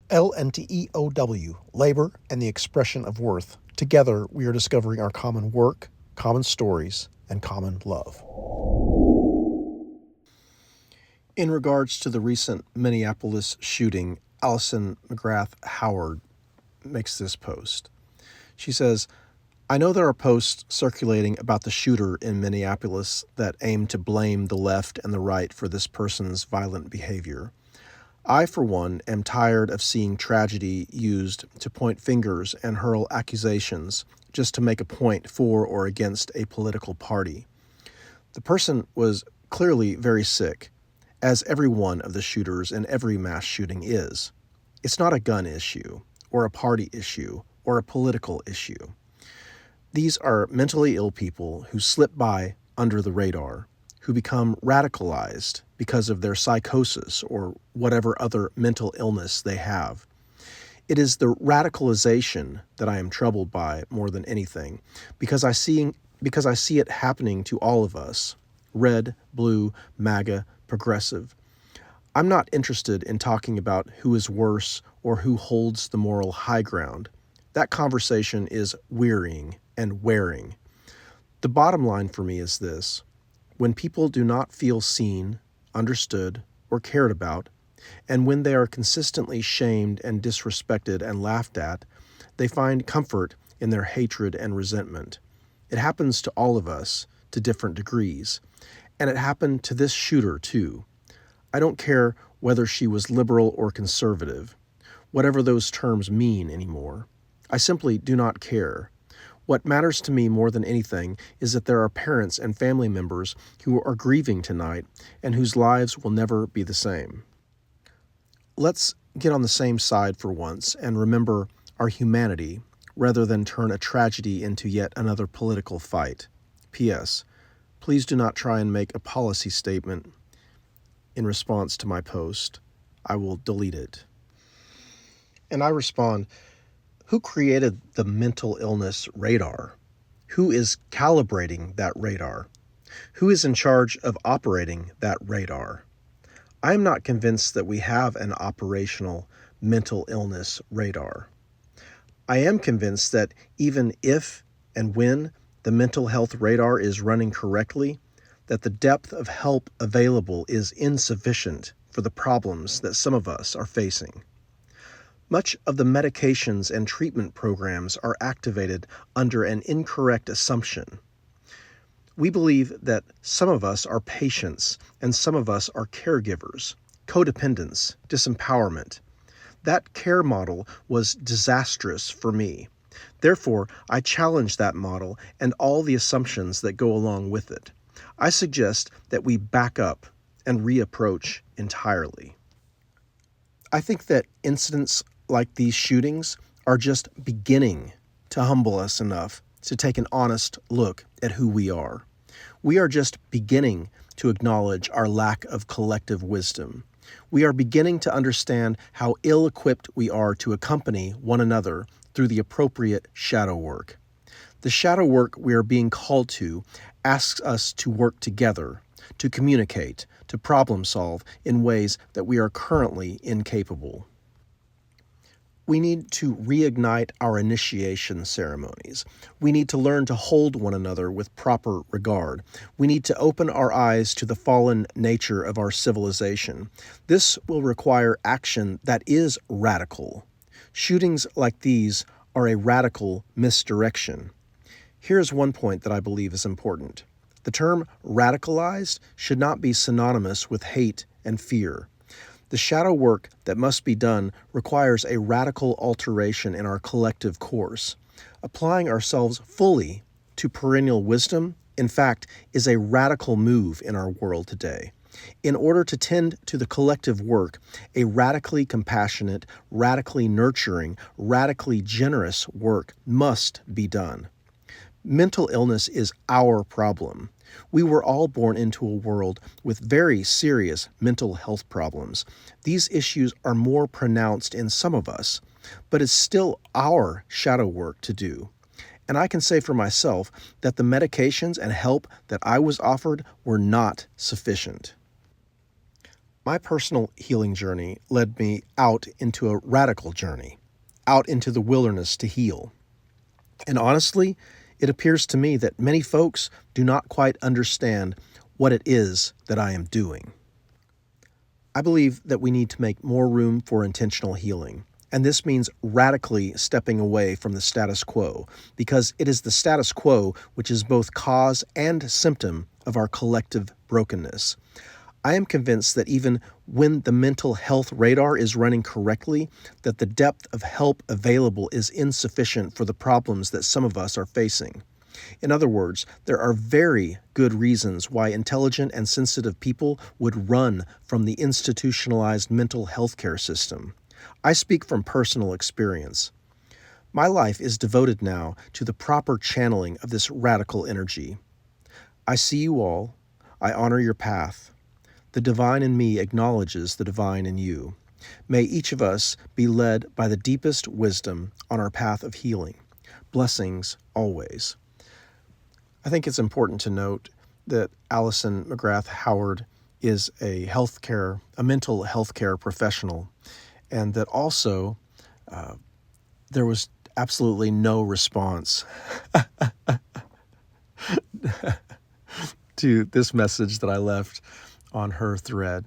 LNTEOW, labor and the expression of worth. Together, we are discovering our common work, common stories, and common love. In regards to the recent Minneapolis shooting, Allison McGrath Howard makes this post. She says, I know there are posts circulating about the shooter in Minneapolis that aim to blame the left and the right for this person's violent behavior. I, for one, am tired of seeing tragedy used to point fingers and hurl accusations just to make a point for or against a political party. The person was clearly very sick, as every one of the shooters in every mass shooting is. It's not a gun issue, or a party issue, or a political issue. These are mentally ill people who slip by under the radar, who become radicalized because of their psychosis or whatever other mental illness they have. It is the radicalization that I am troubled by more than anything, because I see it happening to all of us, red, blue, MAGA, progressive. I'm not interested in talking about who is worse or who holds the moral high ground. That conversation is wearying and wearing. The bottom line for me is this. When people do not feel seen, understood, or cared about, and when they are consistently shamed and disrespected and laughed at, they find comfort in their hatred and resentment. It happens to all of us, to different degrees. And it happened to this shooter, too. I don't care whether she was liberal or conservative, whatever those terms mean anymore. I simply do not care. What matters to me more than anything is that there are parents and family members who are grieving tonight and whose lives will never be the same. Let's get on the same side for once and remember our humanity rather than turn a tragedy into yet another political fight. P.S. Please do not try and make a policy statement in response to my post. I will delete it. And I respond, who created the mental illness radar? Who is calibrating that radar? Who is in charge of operating that radar? I am not convinced that we have an operational mental illness radar. I am convinced that even if and when the mental health radar is running correctly, that the depth of help available is insufficient for the problems that some of us are facing. Much of the medications and treatment programs are activated under an incorrect assumption. We believe that some of us are patients and some of us are caregivers, codependents, disempowerment. That care model was disastrous for me. Therefore, I challenge that model and all the assumptions that go along with it. I suggest that we back up and reapproach entirely. I think that incidents like these shootings are just beginning to humble us enough to take an honest look at who we are. We are just beginning to acknowledge our lack of collective wisdom. We are beginning to understand how ill-equipped we are to accompany one another through the appropriate shadow work. The shadow work we are being called to asks us to work together, to communicate, to problem solve in ways that we are currently incapable. We need to reignite our initiation ceremonies. We need to learn to hold one another with proper regard. We need to open our eyes to the fallen nature of our civilization. This will require action that is radical. Shootings like these are a radical misdirection. Here's one point that I believe is important. The term radicalized should not be synonymous with hate and fear. The shadow work that must be done requires a radical alteration in our collective course. Applying ourselves fully to perennial wisdom, in fact, is a radical move in our world today. In order to tend to the collective work, a radically compassionate, radically nurturing, radically generous work must be done. Mental illness is our problem. We were all born into a world with very serious mental health problems. These issues are more pronounced in some of us, but it's still our shadow work to do. And I can say for myself that the medications and help that I was offered were not sufficient. My personal healing journey led me out into a radical journey, out into the wilderness to heal. And honestly, it appears to me that many folks do not quite understand what it is that I am doing. I believe that we need to make more room for intentional healing. And this means radically stepping away from the status quo, because it is the status quo which is both cause and symptom of our collective brokenness. I am convinced that even when the mental health radar is running correctly, that the depth of help available is insufficient for the problems that some of us are facing. In other words, there are very good reasons why intelligent and sensitive people would run from the institutionalized mental health care system. I speak from personal experience. My life is devoted now to the proper channeling of this radical energy. I see you all. I honor your path. The divine in me acknowledges the divine in you. May each of us be led by the deepest wisdom on our path of healing. Blessings always. I think it's important to note that Allison McGrath Howard is a mental health care professional, and that also there was absolutely no response to this message that I left on her thread.